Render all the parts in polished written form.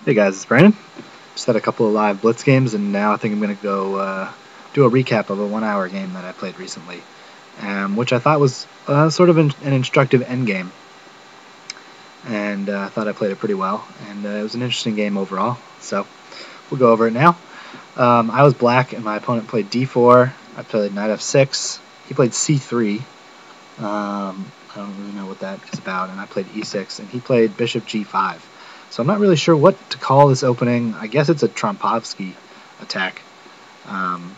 Hey guys, it's Brandon. Just had a couple of live Blitz games, and now I think I'm going to go do a recap of a 1 hour game that I played recently, which I thought was sort of an instructive endgame, and I thought I played it pretty well, and it was an interesting game overall. So we'll go over it now. I was black, and my opponent played d4. I played knight f6. He played c3. I don't really know what that is about, and I played e6, and he played bishop g5. So I'm not really sure what to call this opening. I guess it's a Trompowsky attack. Um,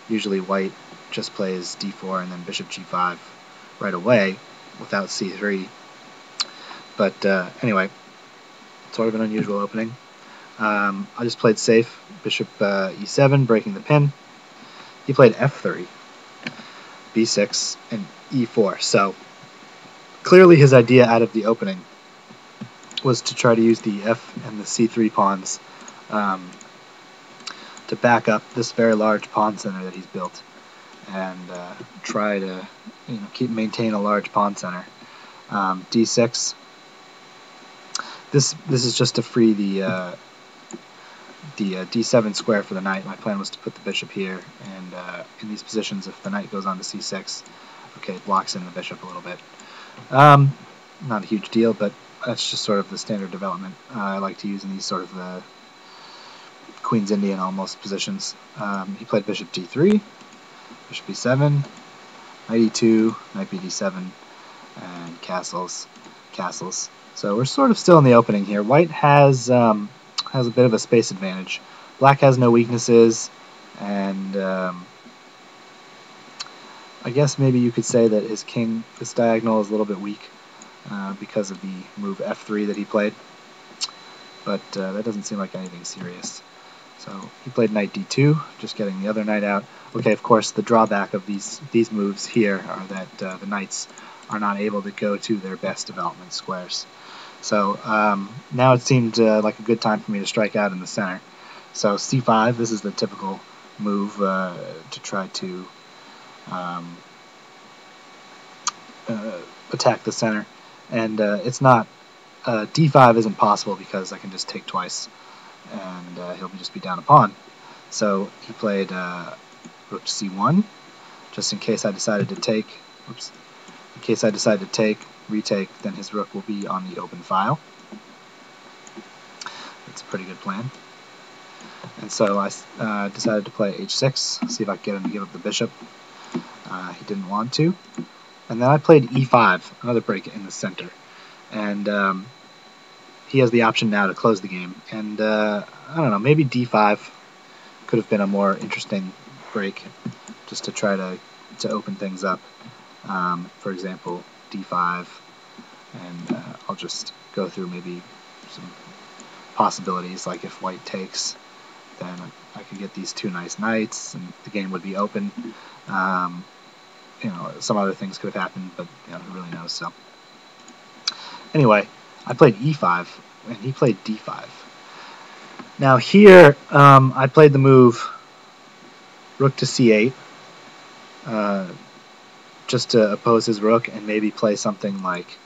Usually white just plays d4 and then bishop g5 right away without c3. But anyway, sort of an unusual opening. I just played safe, bishop e7, breaking the pin. He played f3, b6, and e4. So clearly his idea out of the opening was to try to use the f and the c3 pawns um, to back up this very large pawn center that he's built, and try to maintain a large pawn center. D6. This is just to free the D7 square for the knight. My plan was to put the bishop here, and in these positions, if the knight goes on to C6, okay, it blocks in the bishop a little bit. Not a huge deal, but that's just sort of the standard development I like to use in these sort of Queen's Indian almost positions. He played bishop d3, bishop e7, knight e2, knight bd7, and castles. So we're sort of still in the opening here. White has a bit of a space advantage. Black has no weaknesses, and I guess maybe you could say that his king, this diagonal, is a little bit weak because of the move f3 that he played. But that doesn't seem like anything serious. So he played knight d2, just getting the other knight out. Okay, of course, the drawback of these moves here are that the knights are not able to go to their best development squares. So now it seemed like a good time for me to strike out in the center. So c5, this is the typical move to try to attack the center. And it's not, d5 isn't possible because I can just take twice, and he'll just be down a pawn. So he played rook to c1, just in case I decided to take. Oops. In case I decide to retake, then his rook will be on the open file. That's a pretty good plan. And so I decided to play h6, see if I could get him to give up the bishop. He didn't want to. And then I played e5, another break in the center. And he has the option now to close the game. And I don't know, maybe d5 could have been a more interesting break, just to try to open things up. For example, d5, and I'll just go through maybe some possibilities, like if white takes, then I could get these two nice knights, and the game would be open. Some other things could have happened, but who really knows. So anyway, I played e5, and he played d5. Now here, I played the move rook to c8, just to oppose his rook and maybe play something like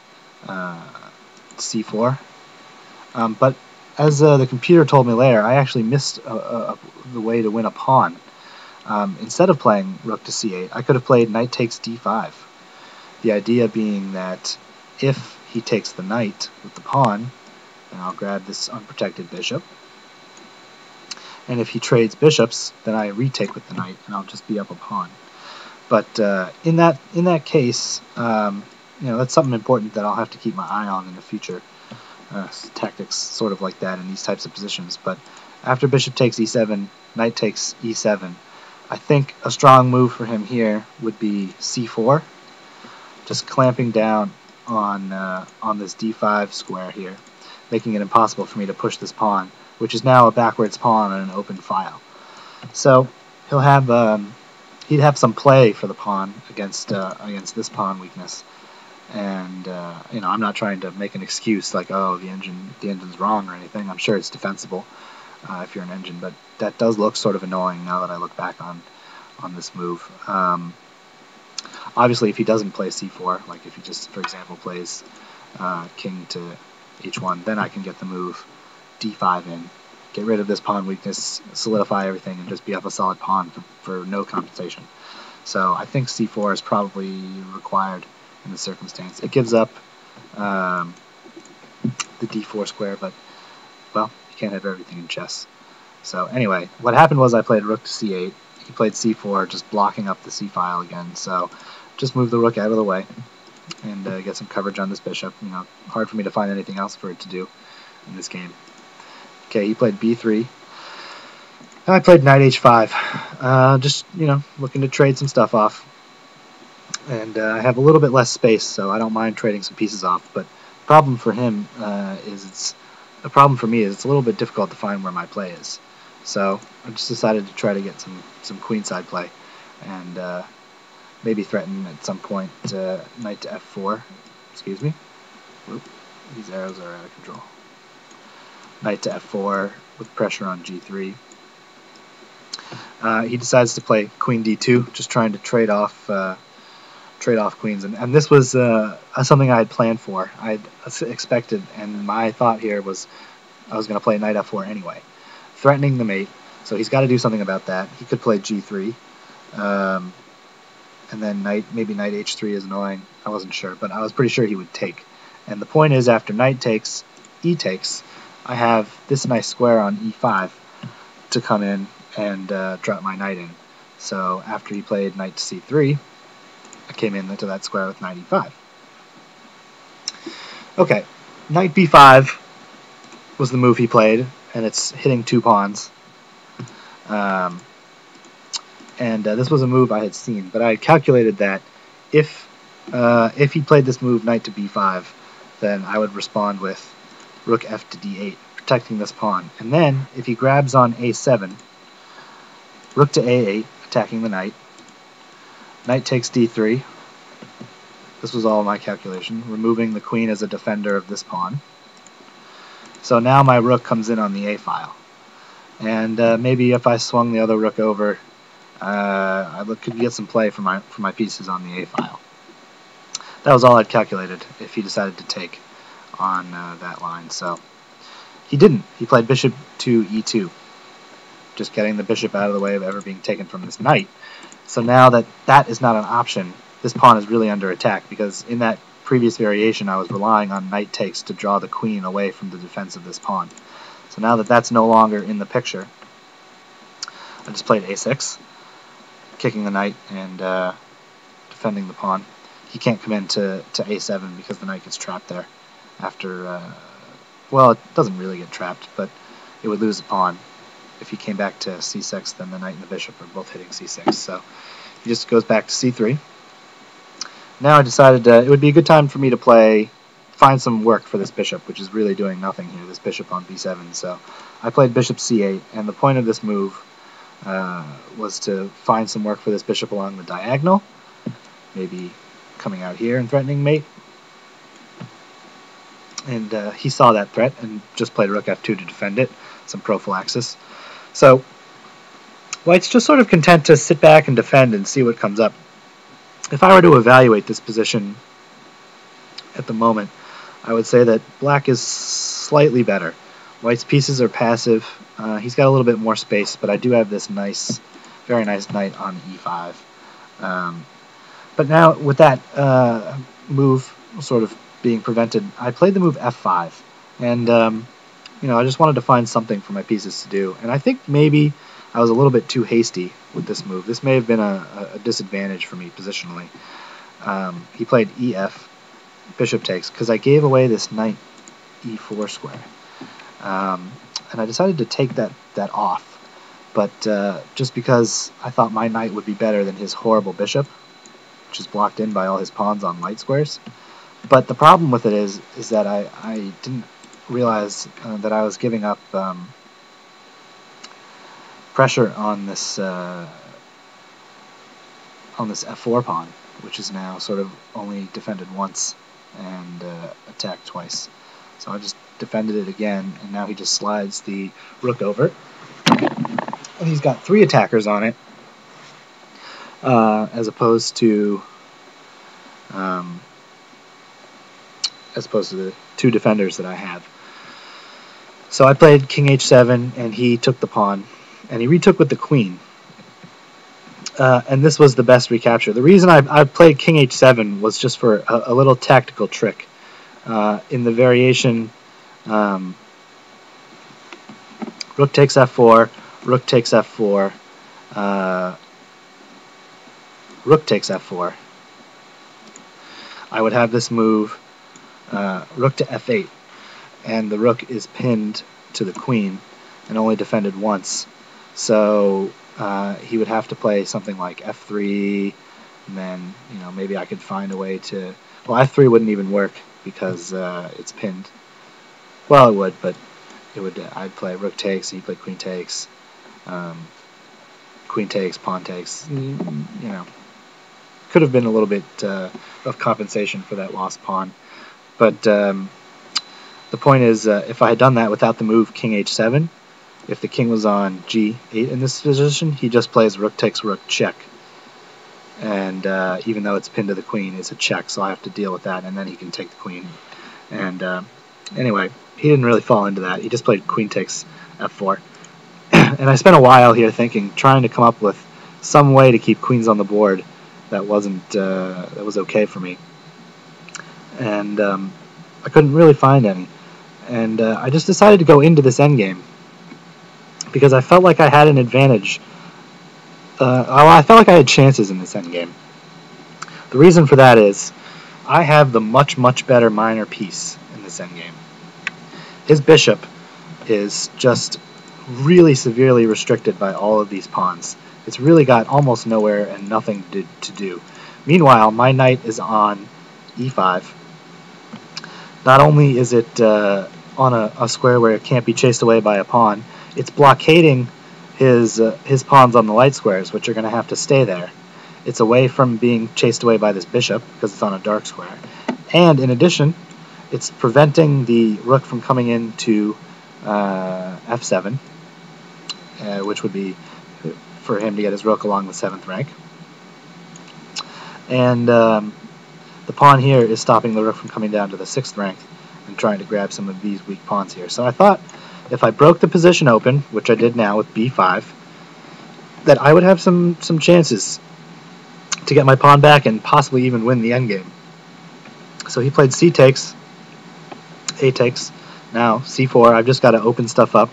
c4. But as the computer told me later, I actually missed the way to win a pawn. Instead of playing rook to c8, I could have played knight takes d5. The idea being that if he takes the knight with the pawn, then I'll grab this unprotected bishop. And if he trades bishops, then I retake with the knight, and I'll just be up a pawn. But in that case, that's something important that I'll have to keep my eye on in the future. Tactics sort of like that in these types of positions. But after bishop takes e7, knight takes e7, I think a strong move for him here would be c4, just clamping down on this d5 square here, making it impossible for me to push this pawn, which is now a backwards pawn on an open file. So he'll have he'd have some play for the pawn against this pawn weakness. And I'm not trying to make an excuse like, oh, the engine's wrong or anything. I'm sure it's defensible if you're an engine, but that does look sort of annoying now that I look back on this move. Obviously, if he doesn't play c4, like if he just, for example, plays king to h1, then I can get the move d5 in, get rid of this pawn weakness, solidify everything, and just be up a solid pawn for no compensation. So I think c4 is probably required in this circumstance. It gives up the d4 square, but, well, you can't have everything in chess. So anyway, what happened was I played rook to c8. He played c4, just blocking up the c file again. So just move the rook out of the way and get some coverage on this bishop. Hard for me to find anything else for it to do in this game. Okay, he played b3. I played knight h5. Just, looking to trade some stuff off. And I have a little bit less space, so I don't mind trading some pieces off. But the problem for him the problem for me is it's a little bit difficult to find where my play is. So I just decided to try to get some queenside play, and maybe threaten at some point knight to f4. Excuse me. Whoop. These arrows are out of control. Knight to f4 with pressure on g3. He decides to play queen d2, just trying to trade off queens, and this was something I had planned for. I had expected, and my thought here was I was going to play knight f4 anyway, threatening the mate. So he's got to do something about that. He could play g3, and then maybe knight h3 is annoying. I wasn't sure, but I was pretty sure he would take. And the point is, after knight takes, e takes, I have this nice square on e5 to come in and drop my knight in. So after he played knight to c3, I came into that square with knight e5. Okay, knight b5 was the move he played, and it's hitting 2 pawns. This was a move I had seen, but I had calculated that if he played this move, knight to b5, then I would respond with rook f to d8, protecting this pawn. And then, if he grabs on a7, rook to a8, attacking the knight, knight takes d3. This was all my calculation, removing the queen as a defender of this pawn. So now my rook comes in on the a file. And maybe if I swung the other rook over, I could get some play for my pieces on the a file. That was all I'd calculated if he decided to take on that line. So he didn't. He played bishop to e2, just getting the bishop out of the way of ever being taken from this knight. So now that is not an option, this pawn is really under attack, because in that previous variation I was relying on knight takes to draw the queen away from the defense of this pawn. So now that that's no longer in the picture, I just played a6, kicking the knight and defending the pawn. He can't come into a7 because the knight gets trapped there after, well, it doesn't really get trapped, but it would lose the pawn. If he came back to c6, then the knight and the bishop are both hitting c6. So he just goes back to c3. Now I decided it would be a good time for me to find some work for this bishop, which is really doing nothing here, this bishop on b7. So I played bishop c8, and the point of this move was to find some work for this bishop along the diagonal, maybe coming out here and threatening mate. And he saw that threat and just played rook f2 to defend it, some prophylaxis. So white's just sort of content to sit back and defend and see what comes up. If I were to evaluate this position at the moment, I would say that black is slightly better. White's pieces are passive. He's got a little bit more space, but I do have this very nice knight on e5. But now with that move sort of being prevented, I played the move f5, and I just wanted to find something for my pieces to do. And I think maybe I was a little bit too hasty with this move. This may have been a disadvantage for me positionally. He played ef, bishop takes, because I gave away this knight e4 square. And I decided to take that off, but just because I thought my knight would be better than his horrible bishop, which is blocked in by all his pawns on light squares. But the problem with it is that I didn't realize that I was giving up pressure on this f4 pawn, which is now sort of only defended once and attacked twice. So I just defended it again, and now he just slides the rook over, and he's got 3 attackers on it, as opposed to the 2 defenders that I have. So I played king h7, and he took the pawn, and he retook with the queen. And this was the best recapture. The reason I played king h7 was just for a little tactical trick. In the variation, rook takes f4, rook takes f4, rook takes f4. I would have this move, rook to f8, and the rook is pinned to the queen and only defended once. So he would have to play something like f3, and then maybe I could find a way to. Well, f3 wouldn't even work because it's pinned. Well, it would, but it would. I'd play rook takes, and he'd play queen takes, queen takes, pawn takes. Could have been a little bit of compensation for that lost pawn, but the point is, if I had done that without the move king h7, if the king was on g8 in this position, he just plays rook takes rook check, and even though it's pinned to the queen, it's a check, so I have to deal with that, and then he can take the queen. And anyway, he didn't really fall into that. He just played queen takes f4, and I spent a while here thinking, trying to come up with some way to keep queens on the board that was okay for me, and I couldn't really find any, and I just decided to go into this endgame because I felt like I had an advantage. I felt like I had chances in this endgame. The reason for that is I have the much better minor piece in this endgame. His bishop is just really severely restricted by all of these pawns. It's really got almost nowhere and nothing to do. Meanwhile, my knight is on e5. Not only is it on a square where it can't be chased away by a pawn, it's blockading his pawns on the light squares, which are going to have to stay there. It's away from being chased away by this bishop because it's on a dark square. And in addition, it's preventing the rook from coming into f7, which would be for him to get his rook along the 7th rank. And the pawn here is stopping the rook from coming down to the 6th rank and trying to grab some of these weak pawns here. So I thought if I broke the position open, which I did now with b5, that I would have some chances to get my pawn back and possibly even win the endgame. So he played c takes, a takes, now c4. I've just got to open stuff up.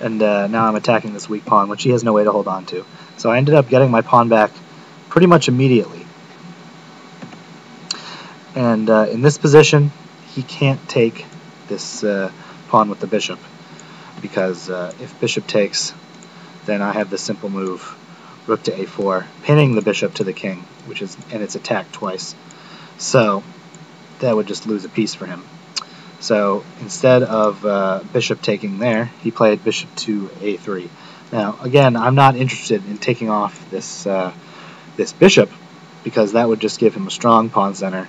And now I'm attacking this weak pawn, which he has no way to hold on to. So I ended up getting my pawn back pretty much immediately. And in this position, he can't take this pawn with the bishop, because if bishop takes, then I have the simple move, rook to a4, pinning the bishop to the king, and it's attacked twice. So that would just lose a piece for him. So instead of bishop taking there, he played bishop to a3. Now, again, I'm not interested in taking off this bishop, because that would just give him a strong pawn center,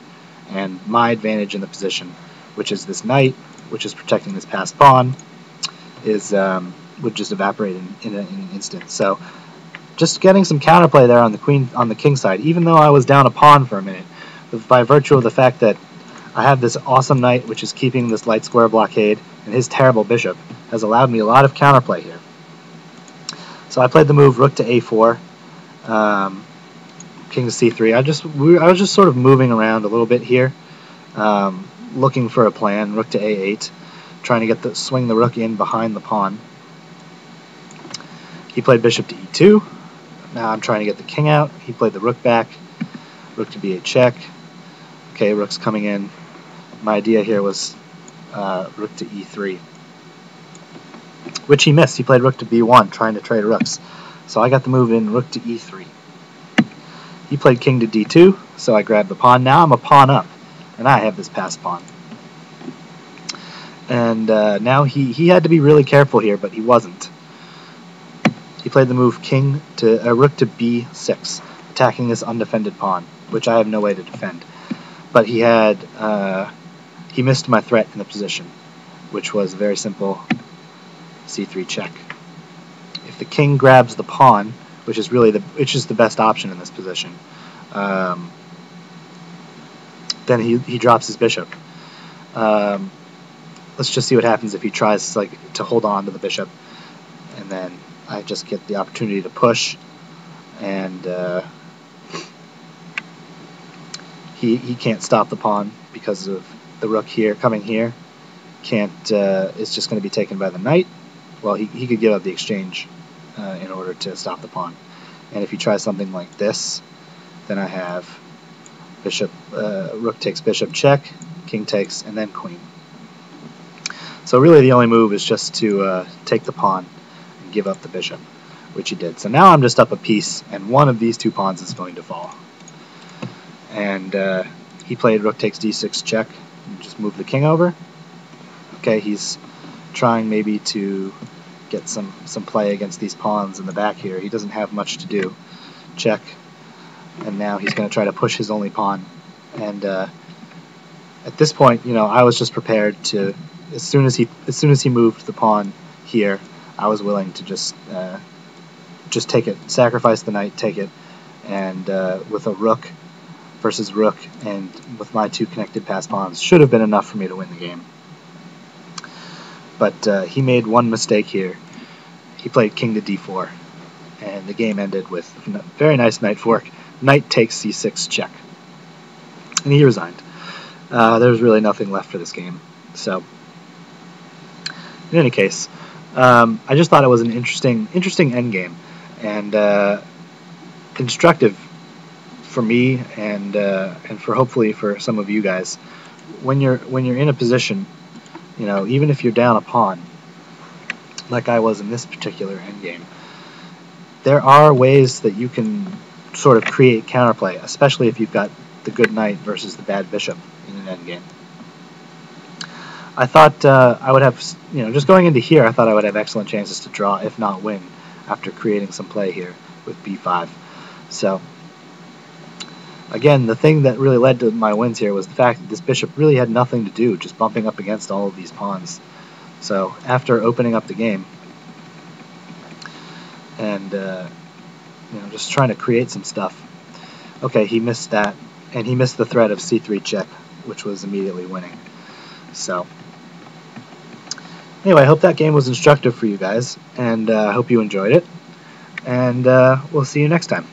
and my advantage in the position, which is this knight, which is protecting this passed pawn, would just evaporate in an instant. So just getting some counterplay there on the king side, even though I was down a pawn for a minute, by virtue of the fact that I have this awesome knight which is keeping this light square blockade, and his terrible bishop has allowed me a lot of counterplay here. So I played the move rook to a4, king to c3. I was just sort of moving around a little bit here, looking for a plan. Rook to a8, trying to swing the rook in behind the pawn. He played bishop to e2. Now I'm trying to get the king out. He played the rook back. Rook to b8 check. Okay, rook's coming in. My idea here was rook to e3, which he missed. He played rook to b1, trying to trade rooks. So I got the move in rook to e3. He played king to d2, so I grabbed the pawn. Now I'm a pawn up, and I have this passed pawn. And now he had to be really careful here, but he wasn't. He played the move rook to b6, attacking this undefended pawn, which I have no way to defend. But he missed my threat in the position, which was a very simple c3 check. If the king grabs the pawn, which is the best option in this position, then he drops his bishop. let's just see what happens if he tries to hold on to the bishop, and then I just get the opportunity to push, and he can't stop the pawn because of the rook here coming here. Can't it's just going to be taken by the knight. Well, he could give up the exchange in order to stop the pawn. And if he tries something like this, then I have bishop, rook takes bishop check, king takes, and then queen. So really the only move is just to take the pawn and give up the bishop, which he did. So now I'm just up a piece, and one of these two pawns is going to fall. And he played rook takes d6 check, and just move the king over. Okay, he's trying maybe to get some play against these pawns in the back here. He doesn't have much to do. Check, and now he's going to try to push his only pawn. And at this point, I was just prepared to, as soon as he moved the pawn here, I was willing to just take it, sacrifice the knight, take it, and with a rook versus rook, and with my two connected pass pawns, should have been enough for me to win the game. But he made one mistake here. He played king to d4, and the game ended with a very nice knight fork. Knight takes c6 check, and he resigned. There was really nothing left for this game. So, in any case, I just thought it was an interesting endgame, and instructive for me, and for hopefully for some of you guys. When you're in a position, even if you're down a pawn, like I was in this particular endgame, there are ways that you can sort of create counterplay, especially if you've got the good knight versus the bad bishop in an endgame. I thought I would have, just going into here, I thought I would have excellent chances to draw, if not win, after creating some play here with b5. So, again, the thing that really led to my wins here was the fact that this bishop really had nothing to do, just bumping up against all of these pawns. So, after opening up the game, and just trying to create some stuff, okay, he missed that, and he missed the threat of c3 check, which was immediately winning. So, anyway, I hope that game was instructive for you guys, and I hope you enjoyed it, and we'll see you next time.